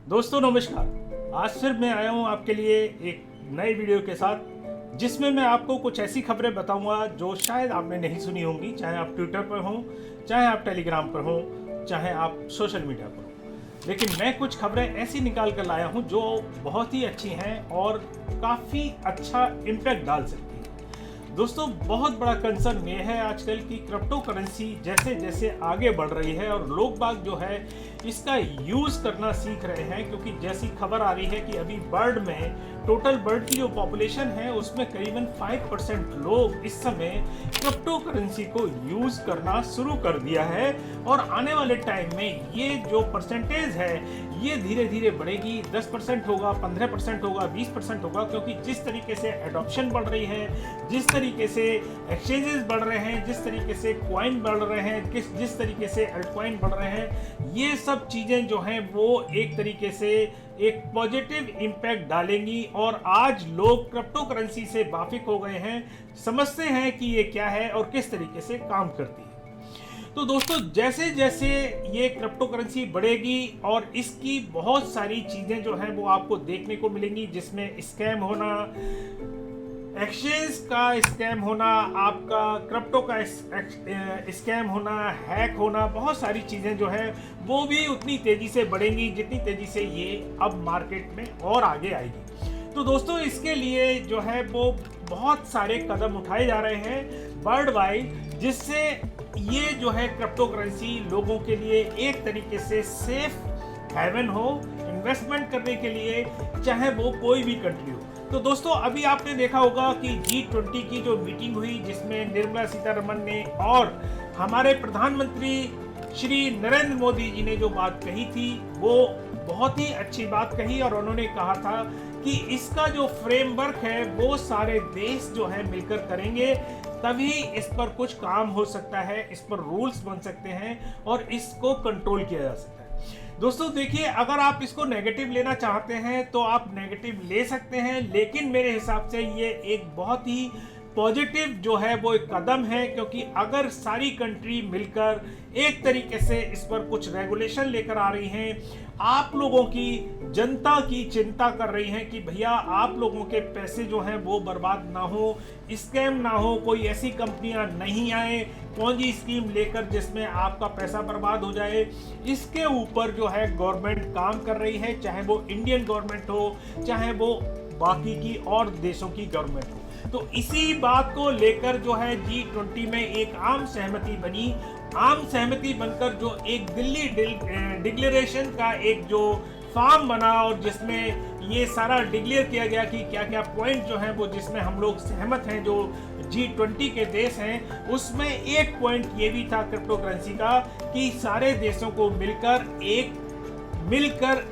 दोस्तों नमस्कार। आज फिर मैं आया हूँ आपके लिए एक नए वीडियो के साथ, जिसमें मैं आपको कुछ ऐसी खबरें बताऊंगा जो शायद आपने नहीं सुनी होंगी, चाहे आप ट्विटर पर हों, चाहे आप टेलीग्राम पर हों, चाहे आप सोशल मीडिया पर हों। लेकिन मैं कुछ खबरें ऐसी निकाल कर लाया हूँ जो बहुत ही अच्छी हैं और काफ़ी अच्छा इम्पैक्ट डाल सकती हैं। दोस्तों बहुत बड़ा कंसर्न ये है आजकल की क्रिप्टो करेंसी जैसे जैसे आगे बढ़ रही है और लोग बाग जो है इसका यूज़ करना सीख रहे हैं, क्योंकि जैसी खबर आ रही है कि अभी वर्ल्ड में टोटल बर्ड की जो पॉपुलेशन है उसमें करीबन 5% लोग इस समय क्रिप्टो करेंसी को यूज़ करना शुरू कर दिया है। और आने वाले टाइम में ये जो परसेंटेज है ये धीरे धीरे बढ़ेगी, 10% होगा, 15% होगा, 20% होगा, क्योंकि जिस तरीके से एडॉप्शन बढ़ रही है, जिस तरीके से एक्सचेंजेस बढ़ रहे हैं, जिस तरीके से कॉइन बढ़ रहे हैं, जिस तरीके से अल्टकॉइन बढ़ रहे हैं, ये सब चीज़ें जो हैं वो एक तरीके से एक पॉजिटिव इम्पैक्ट डालेंगी। और आज लोग क्रिप्टो करेंसी से वाकिफ हो गए हैं, समझते हैं कि ये क्या है और किस तरीके से काम करती है। तो दोस्तों जैसे जैसे ये क्रिप्टो करेंसी बढ़ेगी और इसकी बहुत सारी चीज़ें जो हैं वो आपको देखने को मिलेंगी, जिसमें स्कैम होना, एक्सचेंज का स्कैम होना, आपका क्रिप्टो का स्कैम होना, हैक होना, बहुत सारी चीज़ें जो है वो भी उतनी तेज़ी से बढ़ेंगी जितनी तेज़ी से ये अब मार्केट में और आगे आएगी। तो दोस्तों इसके लिए जो है वो बहुत सारे कदम उठाए जा रहे हैं वर्ल्ड वाइड, जिससे ये जो है क्रिप्टो करेंसी लोगों के लिए एक तरीके से सेफ हेवन हो इन्वेस्टमेंट करने के लिए, चाहे वो कोई भी कंट्री हो। तो दोस्तों अभी आपने देखा होगा कि G20 की जो मीटिंग हुई, जिसमें निर्मला सीतारमण ने और हमारे प्रधानमंत्री श्री नरेंद्र मोदी जी ने जो बात कही थी वो बहुत ही अच्छी बात कही। और उन्होंने कहा था कि इसका जो फ्रेमवर्क है वो सारे देश जो है मिलकर करेंगे, तभी इस पर कुछ काम हो सकता है, इस पर रूल्स बन सकते हैं और इसको कंट्रोल किया जा सकता है। दोस्तों देखिए, अगर आप इसको नेगेटिव लेना चाहते हैं तो आप नेगेटिव ले सकते हैं, लेकिन मेरे हिसाब से ये एक बहुत ही पॉजिटिव जो है वो एक कदम है, क्योंकि अगर सारी कंट्री मिलकर एक तरीके से इस पर कुछ रेगुलेशन लेकर आ रही हैं, आप लोगों की, जनता की चिंता कर रही हैं कि भैया आप लोगों के पैसे जो हैं वो बर्बाद ना हो, स्कैम ना हो, कोई ऐसी कंपनियां नहीं आए पॉन्जी स्कीम लेकर जिसमें आपका पैसा बर्बाद हो जाए, इसके ऊपर जो है गवर्नमेंट काम कर रही है, चाहे वो इंडियन गवर्नमेंट हो, चाहे वो बाकी की और देशों की गवर्नमेंट हो। तो इसी बात को लेकर जो है G20 में एक आम सहमति बनी। आम सहमति बनकर जो एक दिल्ली डिक्लेरेशन का एक जो फॉर्म बना और जिसमें ये सारा डिक्लेयर किया गया कि क्या क्या पॉइंट जो है वो जिसमें हम लोग सहमत हैं, जो G20 के देश हैं, उसमें एक पॉइंट ये भी था क्रिप्टो करेंसी का कि सारे देशों को मिलकर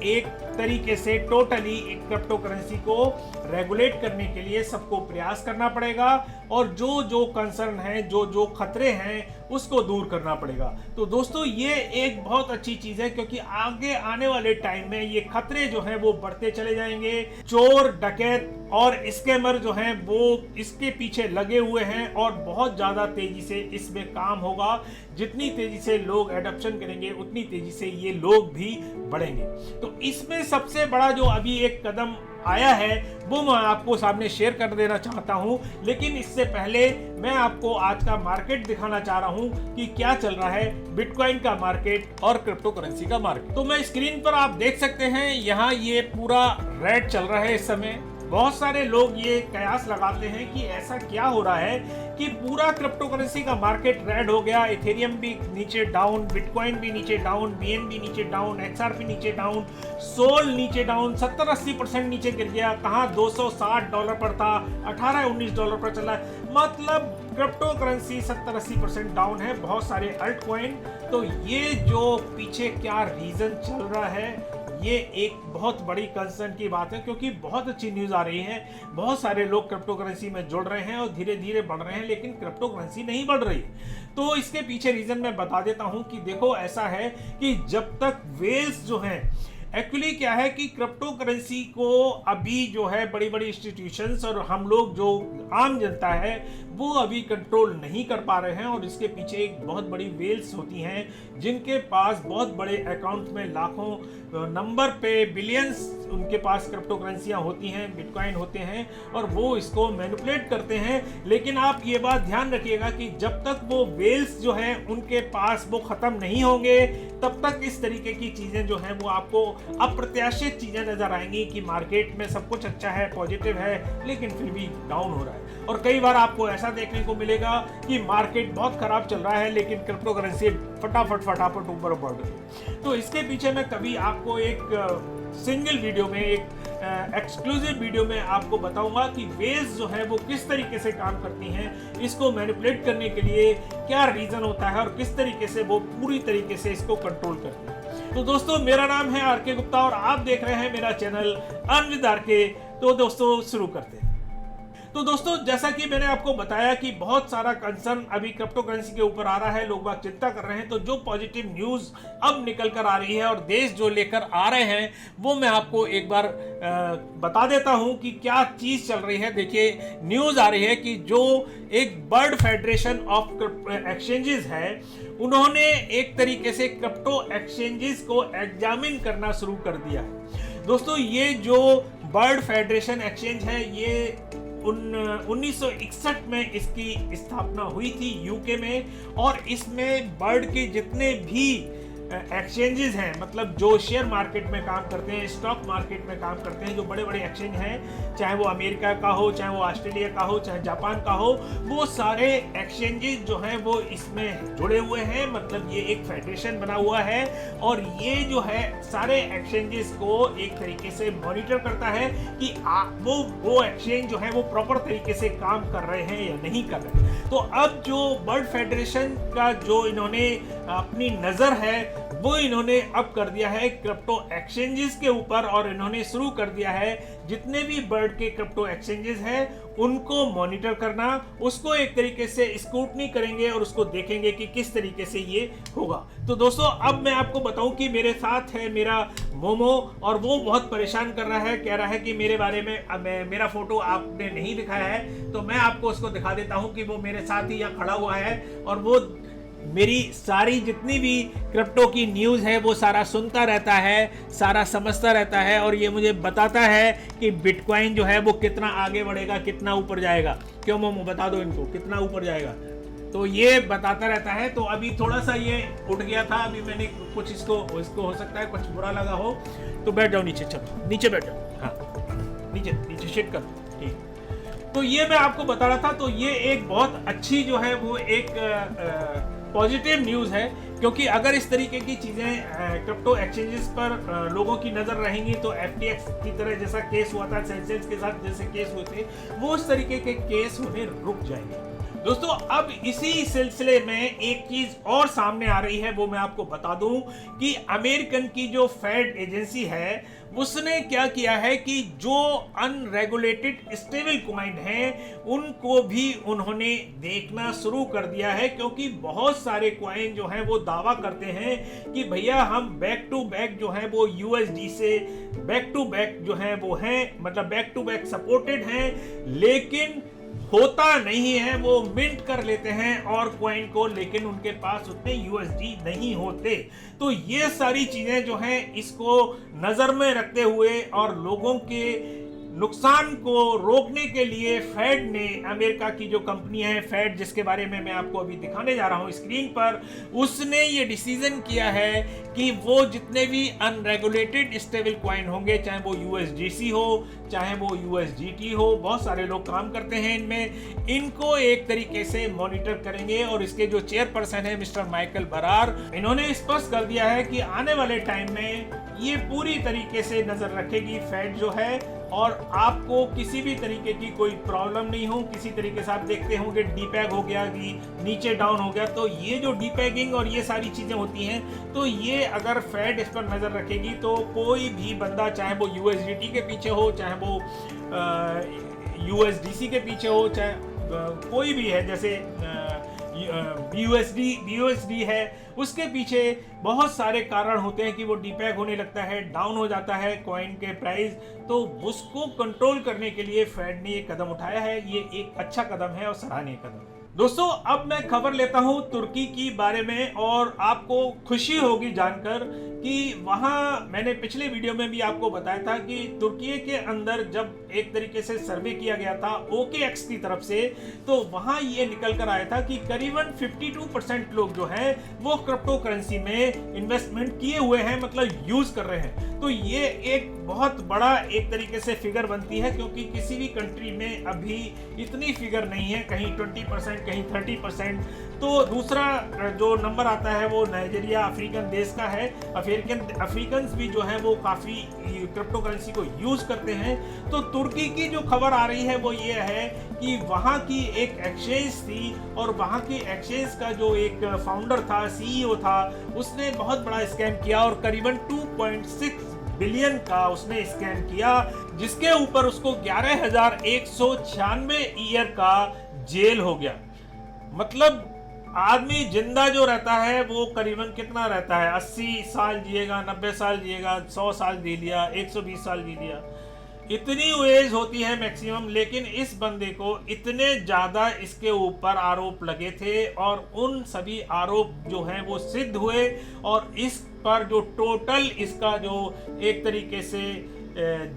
एक तरीके से टोटली एक क्रिप्टो करेंसी को रेगुलेट करने के लिए सबको प्रयास करना पड़ेगा और जो जो कंसर्न है, जो जो खतरे हैं उसको दूर करना पड़ेगा। तो दोस्तों ये एक बहुत अच्छी चीज है, क्योंकि आगे आने वाले टाइम में ये खतरे जो हैं वो बढ़ते चले जाएंगे। चोर, डकैत और स्कैमर जो हैं वो इसके पीछे लगे हुए हैं और बहुत ज्यादा तेजी से इसमें काम होगा। जितनी तेजी से लोग एडॉप्शन करेंगे उतनी तेजी से ये लोग भी बढ़ेंगे। तो इसमें सबसे बड़ा जो अभी एक कदम आया है वो मैं आपको सामने शेयर कर देना चाहता हूं, लेकिन इससे पहले मैं आपको आज का मार्केट दिखाना चाह रहा हूं कि क्या चल रहा है बिटकॉइन का मार्केट और क्रिप्टो करेंसी का मार्केट। तो मैं स्क्रीन पर आप देख सकते हैं, यहाँ ये पूरा रेड चल रहा है इस समय। बहुत सारे लोग ये कयास लगाते हैं कि ऐसा क्या हो रहा है कि पूरा क्रिप्टो करेंसी का मार्केट रेड हो गया, इथेरियम भी नीचे डाउन, बिटकॉइन भी नीचे डाउन, BNB नीचे डाउन, XRP नीचे डाउन, सोल नीचे डाउन, 70-80% नीचे गिर गया। कहाँ $260 पर था, $18-19 पर चला है। मतलब क्रिप्टो करेंसी 70-80% डाउन है, बहुत सारे अल्ट कॉइन। तो ये जो पीछे क्या रीजन चल रहा है, ये एक बहुत बड़ी कंसर्न की बात है, क्योंकि बहुत अच्छी न्यूज़ आ रही है। बहुत सारे लोग क्रिप्टो करेंसी में जुड़ रहे हैं और धीरे धीरे बढ़ रहे हैं, लेकिन क्रिप्टो करेंसी नहीं बढ़ रही। तो इसके पीछे रीजन मैं बता देता हूं कि देखो ऐसा है कि जब तक वेल्स जो हैं एक्चुअली क्या है कि क्रिप्टो करेंसी को अभी जो है बड़ी बड़ी इंस्टीट्यूशंस और हम लोग जो आम जनता है वो अभी कंट्रोल नहीं कर पा रहे हैं, और इसके पीछे एक बहुत बड़ी वेल्स होती हैं जिनके पास बहुत बड़े अकाउंट में लाखों नंबर पे बिलियंस उनके पास क्रिप्टो करेंसियां होती हैं, बिटकॉइन होते हैं, और वो इसको मैनिपुलेट करते हैं। लेकिन आप ये बात ध्यान रखिएगा कि जब तक वो वेल्स जो है उनके पास वो खत्म नहीं होंगे तब तक इस तरीके की चीजें जो हैं वो आपको अप्रत्याशित चीजें नजर आएंगी कि मार्केट में सब कुछ अच्छा है, पॉजिटिव है, लेकिन फिर भी डाउन हो रहा है। और कई बार आपको ऐसा देखने को मिलेगा कि मार्केट बहुत खराब चल रहा है लेकिन क्रिप्टो करेंसी फटाफट ऊपर बढ़ रही है। तो इसके पीछे मैं कभी आपको एक सिंगल वीडियो में, एक एक्सक्लूसिव वीडियो में आपको बताऊंगा कि वेज जो है वो किस तरीके से काम करती हैं, इसको मैनिपुलेट करने के लिए क्या रीजन होता है और किस तरीके से वो पूरी तरीके से इसको कंट्रोल करती है। तो दोस्तों, मेरा नाम है आर के गुप्ता और आप देख रहे हैं मेरा चैनल अर्न विद आर के। तो दोस्तों शुरू करते हैं। तो दोस्तों, जैसा कि मैंने आपको बताया कि बहुत सारा कंसर्न अभी क्रिप्टो करेंसी के ऊपर आ रहा है, लोग बात चिंता कर रहे हैं। तो जो पॉजिटिव न्यूज अब निकल कर आ रही है और देश जो लेकर आ रहे हैं वो मैं आपको एक बार बता देता हूं कि क्या चीज चल रही है। देखिए, न्यूज आ रही है कि जो एक वर्ल्ड फेडरेशन ऑफ एक्सचेंजेस है उन्होंने एक तरीके से क्रिप्टो एक्सचेंजेस को एग्जामिन करना शुरू कर दिया है। दोस्तों, ये जो वर्ल्ड फेडरेशन एक्सचेंज है ये 1961 में इसकी स्थापना हुई थी यूके में, और इसमें वर्ल्ड के जितने भी एक्सचेंजेस हैं, मतलब जो शेयर मार्केट में काम करते हैं, स्टॉक मार्केट में काम करते हैं, जो बड़े बड़े एक्सचेंज हैं, चाहे वो अमेरिका का हो, चाहे वो ऑस्ट्रेलिया का हो, चाहे जापान का हो, वो सारे एक्सचेंजेस जो हैं वो इसमें जुड़े हुए हैं। मतलब ये एक फेडरेशन बना हुआ है और ये जो है सारे एक्सचेंजेस को एक तरीके से मॉनिटर करता है कि वो एक्सचेंज जो है वो प्रॉपर तरीके से काम कर रहे हैं या नहीं कर रहे हैं। तो अब जो वर्ल्ड फेडरेशन का जो इन्होंने अपनी नजर है वो इन्होंने अब कर दिया है क्रिप्टो एक्सचेंजेस के ऊपर, और इन्होंने शुरू कर दिया है जितने भी वर्ल्ड के क्रिप्टो एक्सचेंजेस हैं उनको मॉनिटर करना, उसको एक तरीके से स्क्रूटनी करेंगे और उसको देखेंगे कि किस तरीके से ये होगा। तो दोस्तों, अब मैं आपको बताऊं कि मेरे साथ है मेरा मोमो, और वो बहुत परेशान कर रहा है, कह रहा है कि मेरे बारे में मेरा फोटो आपने नहीं दिखाया है। तो मैं आपको उसको दिखा देता हूं कि वो मेरे साथ ही यहाँ खड़ा हुआ है और वो मेरी सारी जितनी भी क्रिप्टो की न्यूज़ है वो सारा सुनता रहता है, सारा समझता रहता है, और ये मुझे बताता है कि बिटकॉइन जो है वो कितना आगे बढ़ेगा, कितना ऊपर जाएगा। क्यों मोमो, बता दो इनको कितना ऊपर जाएगा। तो ये बताता रहता है। तो अभी थोड़ा सा ये उठ गया था, अभी मैंने कुछ इसको हो सकता है कुछ बुरा लगा हो, तो बैठ जाओ नीचे, चलो नीचे बैठ जाओ, हाँ नीचे शिट कर, ठीक। तो ये मैं आपको बता रहा था। तो ये एक बहुत अच्छी जो है वो एक पॉजिटिव न्यूज़ है, क्योंकि अगर इस तरीके की चीज़ें क्रिप्टो एक्सचेंजेस पर लोगों की नज़र रहेंगी तो FTX की तरह जैसा केस हुआ था, सेंसेक्स के साथ जैसे केस हुए थे, वो उस तरीके के केस होने रुक जाएंगे। दोस्तों, अब इसी सिलसिले में एक चीज और सामने आ रही है, वो मैं आपको बता दूं कि अमेरिकन की जो फेड एजेंसी है उसने क्या किया है कि जो अनरेगुलेटेड स्टेबल कॉइन हैं उनको भी उन्होंने देखना शुरू कर दिया है, क्योंकि बहुत सारे कॉइन जो हैं वो दावा करते हैं कि भैया हम बैक टू बैक जो है वो USD से बैक टू बैक जो है वो हैं, मतलब बैक टू बैक सपोर्टेड हैं, लेकिन होता नहीं है। वो मिंट कर लेते हैं और कॉइन को, लेकिन उनके पास उतने USD नहीं होते। तो ये सारी चीजें जो हैं इसको नजर में रखते हुए और लोगों के नुकसान को रोकने के लिए फेड ने, अमेरिका की जो कंपनी है फेड, जिसके बारे में मैं आपको अभी दिखाने जा रहा हूं स्क्रीन पर, उसने ये डिसीजन किया है कि वो जितने भी अनरेगुलेटेड स्टेबल कॉइन होंगे, चाहे वो USDC हो, चाहे वो USDT हो, बहुत सारे लोग काम करते हैं इनमें, इनको एक तरीके से मॉनिटर करेंगे। और इसके जो चेयरपर्सन है मिस्टर माइकल बरार, इन्होंने स्पष्ट कर दिया है कि आने वाले टाइम में ये पूरी तरीके से नजर रखेगी फेड जो है, और आपको किसी भी तरीके की कोई प्रॉब्लम नहीं हो। किसी तरीके से आप देखते होंगे डीपैग हो गया कि नीचे डाउन हो गया, तो ये जो डीपैगिंग और ये सारी चीजें होती हैं, तो ये अगर फेड इस पर नजर रखेगी तो कोई भी बंदा, चाहे वो USDT के पीछे हो, चाहे वो USDC के पीछे हो, चाहे कोई भी है, जैसे BUSD है, उसके पीछे बहुत सारे कारण होते हैं कि वो डीपैग होने लगता है, डाउन हो जाता है कॉइन के प्राइस। तो उसको कंट्रोल करने के लिए फेड ने ये कदम उठाया है, ये एक अच्छा कदम है और सराहनीय कदम है। दोस्तों अब मैं खबर लेता हूं तुर्की की बारे में, और आपको खुशी होगी जानकर कि वहां मैंने पिछले वीडियो में भी आपको बताया था कि तुर्की के अंदर जब एक तरीके से सर्वे किया गया था OKX की तरफ से, तो वहां ये निकल कर आया था कि करीबन 52% लोग जो हैं वो क्रिप्टो करेंसी में इन्वेस्टमेंट किए हुए हैं, मतलब यूज कर रहे हैं। तो ये एक बहुत बड़ा एक तरीके से फिगर बनती है, क्योंकि किसी भी कंट्री में अभी इतनी फिगर नहीं है, कहीं 20%, कहीं 30%। तो दूसरा जो नंबर आता है वो नाइजीरिया, अफ्रीकन देश का है। अफ्रीकन भी जो है वो काफ़ी क्रिप्टो करेंसी को यूज़ करते हैं। तो तुर्की की जो खबर आ रही है वो ये है कि वहाँ की एक एक्सचेंज थी, और वहाँ की एक्सचेंज का जो एक फाउंडर था, CEO था, उसने बहुत बड़ा स्कैम किया और करीबन 2.6 बिलियन का उसने स्कैम किया, जिसके ऊपर उसको 11,196 ईयर का जेल हो गया। मतलब आदमी जिंदा जो रहता है वो करीबन कितना रहता है, 80 साल जिएगा, 90 साल जिएगा, 100 साल जी लिया, 120 साल जी लिया, इतनी एज होती है मैक्सिमम। लेकिन इस बंदे को इतने ज्यादा इसके ऊपर आरोप लगे थे, और उन सभी आरोप जो हैं वो सिद्ध हुए, और इस पर जो टोटल इसका जो एक तरीके से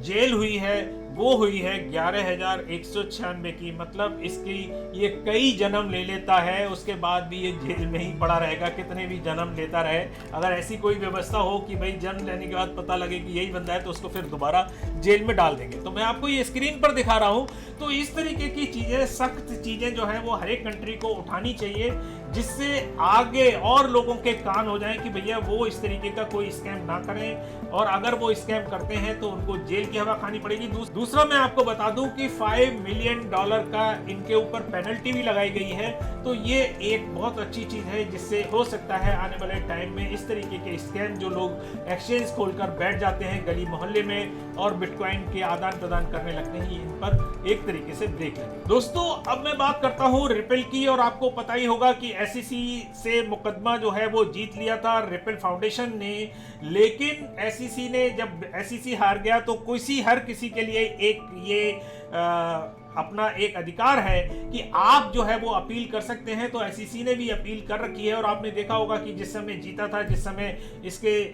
जेल हुई है वो हुई है 11,196 की। मतलब इसकी ये कई जन्म ले लेता है, उसके बाद भी ये जेल में ही पड़ा रहेगा, कितने भी जन्म लेता रहे। अगर ऐसी कोई व्यवस्था हो कि भाई जन्म लेने के बाद पता लगे कि यही बंदा है, तो उसको फिर दोबारा जेल में डाल देंगे। तो मैं आपको ये स्क्रीन पर दिखा रहा हूँ। तो इस तरीके की चीज़ें, सख्त चीज़ें जो हैं वो हर एक कंट्री को उठानी चाहिए, जिससे आगे और लोगों के कान हो जाएं कि भैया वो इस तरीके का कोई स्कैम ना करें, और अगर वो स्कैम करते हैं तो उनको जेल की हवा खानी पड़ेगी। दूसरा मैं आपको बता दूं कि $5 मिलियन का इनके ऊपर पेनल्टी भी लगाई गई है। तो ये एक बहुत अच्छी चीज है, जिससे हो सकता है आने वाले टाइम में इस तरीके के स्कैम जो लोग एक्सचेंज खोलकर बैठ जाते हैं गली मोहल्ले में और बिटकॉइन के आदान प्रदान करने लगते हैं, इन पर एक तरीके से ब्रेक लगे। दोस्तों अब मैं बात करता हूँ रिपल की, और आपको पता ही होगा कि SEC से मुकदमा जो है वो जीत लिया था रिपल फाउंडेशन ने। लेकिन SEC ने, जब SEC हार गया तो हर किसी के लिए एक ये अपना एक अधिकार है कि आप जो है वो अपील कर सकते हैं। तो SEC ने भी अपील कर रखी है, और आपने देखा होगा कि जिस समय जीता था, जिस समय इसके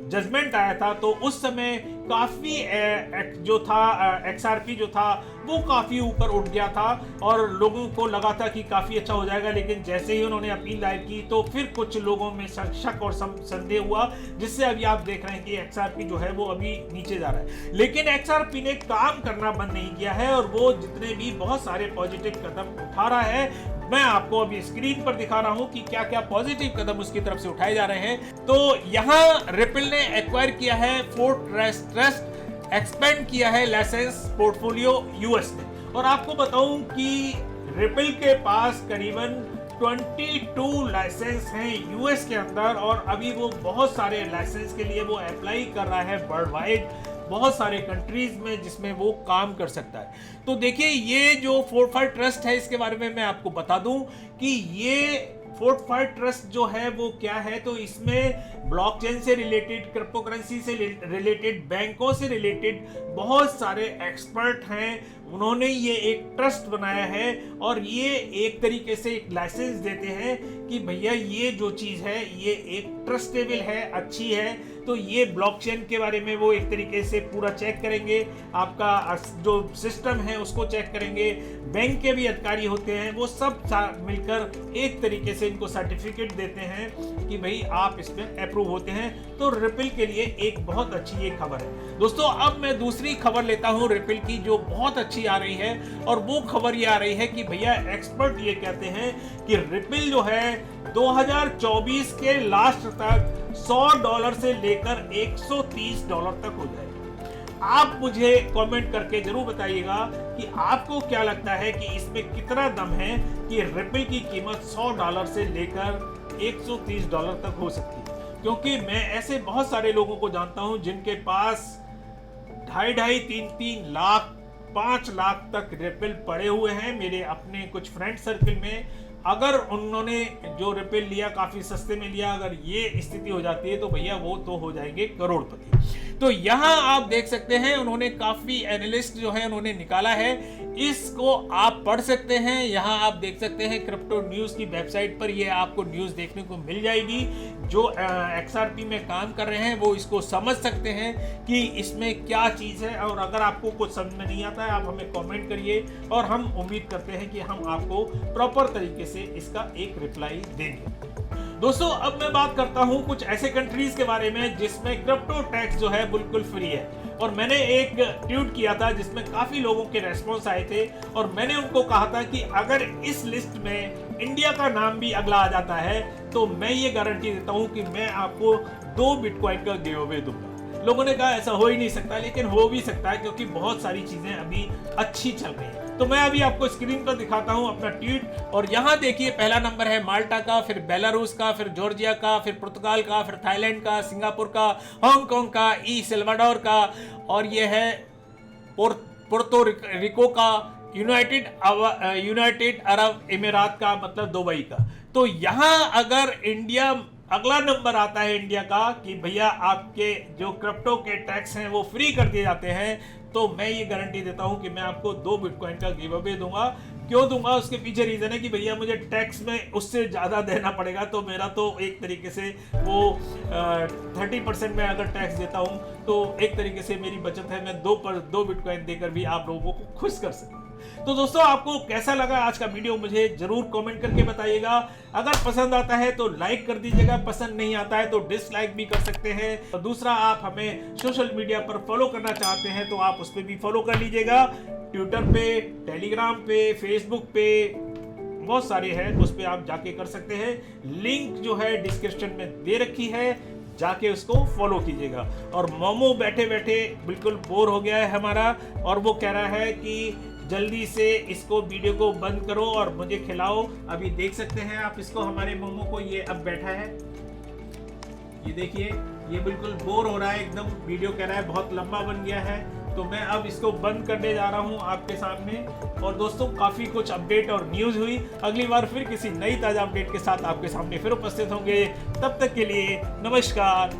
जजमेंट आया था, तो उस समय काफ़ी जो था XRP जो था वो काफ़ी ऊपर उठ गया था, और लोगों को लगा था कि काफ़ी अच्छा हो जाएगा। लेकिन जैसे ही उन्होंने अपील दायर की तो फिर कुछ लोगों में शक और संदेह हुआ, जिससे अभी आप देख रहे हैं कि XRP जो है वो अभी नीचे जा रहा है। लेकिन XRP ने काम करना बंद नहीं किया है, और वो जितने भी बहुत सारे पॉजिटिव कदम उठा रहा है, मैं आपको अभी स्क्रीन पर दिखा रहा हूं कि क्या क्या पॉजिटिव कदम उसकी तरफ से उठाए जा रहे हैं। तो यहां रिपल ने एक्वायर किया है फोर्ट्रेस ट्रस्ट, एक्सपेंड किया है लाइसेंस पोर्टफोलियो US में। और आपको बताऊं कि रिपल के पास करीबन 22 लाइसेंस हैं US के अंदर, और अभी वो बहुत सारे लाइसेंस के लिए वो अप्लाई कर रहा है वर्ल्ड वाइड, बहुत सारे कंट्रीज में, जिसमें वो काम कर सकता है। तो देखिए ये जो फोर्टिफाई ट्रस्ट है, इसके बारे में मैं आपको बता दूं कि ये फोर्टिफाई ट्रस्ट जो है वो क्या है। तो इसमें ब्लॉकचेन से रिलेटेड, क्रिप्टो करेंसी से रिलेटेड, बैंकों से रिलेटेड बहुत सारे एक्सपर्ट हैं, उन्होंने ये एक ट्रस्ट बनाया है, और ये एक तरीके से एक लाइसेंस देते हैं कि भैया ये जो चीज़ है ये एक ट्रस्टेबल है, अच्छी है। तो ये ब्लॉकचेन के बारे में वो एक तरीके से पूरा चेक करेंगे, आपका जो सिस्टम है उसको चेक करेंगे, बैंक के भी अधिकारी होते हैं, वो सब मिलकर एक तरीके से इनको सर्टिफिकेट देते हैं कि भाई आप इसमें अप्रूव होते हैं। तो रिपल के लिए एक बहुत अच्छी ये खबर है। दोस्तों अब मैं दूसरी खबर लेता हूं रिपल की, जो बहुत अच्छी आ रही है, और वो खबर ये आ रही है कि भैया एक्सपर्ट ये कहते हैं कि रिपल जो है 2024 के लास्ट तक $100 से लेकर $130 तक हो जाएगा। आप मुझे कमेंट करके जरूर बताइएगा कि आपको क्या लगता है कि इसमें कितना दम है कि रिपल की कीमत $100 से लेकर $130 तक हो सकती है। क्योंकि मैं ऐसे बहुत सारे लोगों को जानता हूं जिनके पास 2.5, 3 लाख, 5 लाख तक रिपल पड़े हुए हैं। मेरे अपने कुछ फ्रेंड सर्कल में अगर उन्होंने जो रिपेल लिया काफी सस्ते में लिया, अगर ये स्थिति हो जाती है तो भैया वो तो हो जाएंगे करोड़पति। तो यहाँ आप देख सकते हैं उन्होंने काफी एनालिस्ट जो है उन्होंने निकाला है, इसको आप पढ़ सकते हैं। यहाँ आप देख सकते हैं क्रिप्टो न्यूज की वेबसाइट पर ये आपको न्यूज देखने को मिल जाएगी। जो XRP में काम कर रहे हैं वो इसको समझ सकते हैं कि इसमें क्या चीज है, और अगर आपको कुछ समझ में नहीं आता है आप हमें कमेंट करिए और हम उम्मीद करते हैं कि हम आपको प्रॉपर तरीके से इसका एक रिप्लाई देंगे। दोस्तों अब मैं बात करता हूं कुछ ऐसे कंट्रीज के बारे में जिसमें क्रिप्टो टैक्स जो है बिल्कुल फ्री है, और मैंने एक ट्वीट किया था जिसमें काफी लोगों के रेस्पॉन्स आए थे, और मैंने उनको कहा था कि अगर इस लिस्ट में इंडिया का नाम भी अगला आ जाता है तो मैं ये गारंटी देता हूं कि मैं आपको 2 बिटकॉइन का गिव अवे दूंगा। लोगों ने कहा ऐसा हो ही नहीं सकता, लेकिन हो भी सकता है क्योंकि बहुत सारी चीजें अभी अच्छी चल रही हैं। तो मैं अभी आपको स्क्रीन पर दिखाता हूं अपना ट्वीट, और यहाँ देखिए पहला नंबर है माल्टा का, फिर बेलारूस का, फिर जॉर्जिया का, फिर पुर्तगाल का, फिर थाईलैंड का, सिंगापुर का, हांगकांग का, ई सेल्वाडोर का, और ये है पुर्तो रिको का, यूनाइटेड अरब अमीरात का, मतलब दुबई का। तो यहाँ अगर इंडिया अगला नंबर आता है इंडिया का कि भैया आपके जो क्रिप्टो के टैक्स हैं वो फ्री कर दिए जाते हैं, तो मैं ये गारंटी देता हूं कि मैं आपको 2 बिटकॉइन का गिव अवे दूंगा। क्यों दूंगा, उसके पीछे रीजन है कि भैया मुझे टैक्स में उससे ज्यादा देना पड़ेगा, तो मेरा तो एक तरीके से वो 30% में अगर टैक्स देता हूं तो एक तरीके से मेरी बचत है, मैं 2 बिटकॉइन देकर भी आप लोगों को खुश कर सकता हूं। तो दोस्तों आपको कैसा लगा आज का वीडियो मुझे जरूर कमेंट करके बताइएगा। अगर पसंद आता है तो लाइक कर दीजिएगा, पसंद नहीं आता है तो डिसलाइक भी कर सकते हैं। और दूसरा, आप हमें सोशल मीडिया पर फॉलो करना चाहते हैं तो आप उस पर भी फॉलो कर लीजिएगा। ट्विटर पे, टेलीग्राम पे, फेसबुक पे बहुत सारे हैं, उस पर आप जाके कर सकते हैं। लिंक जो है डिस्क्रिप्शन में दे रखी है, जाके उसको फॉलो कीजिएगा। और मोमो बैठे बैठे बिल्कुल बोर हो गया है हमारा, और वो कह रहा है कि जल्दी से इसको वीडियो को बंद करो और मुझे खिलाओ। अभी देख सकते हैं आप इसको, हमारे मोमो को, ये अब बैठा है, ये देखिए ये बिल्कुल बोर हो रहा है एकदम, वीडियो कह रहा है बहुत लंबा बन गया है। तो मैं अब इसको बंद करने जा रहा हूं आपके सामने। और दोस्तों काफी कुछ अपडेट और न्यूज हुई, अगली बार फिर किसी नई ताजा अपडेट के साथ आपके सामने फिर उपस्थित होंगे। तब तक के लिए नमस्कार,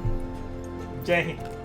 जय हिंद।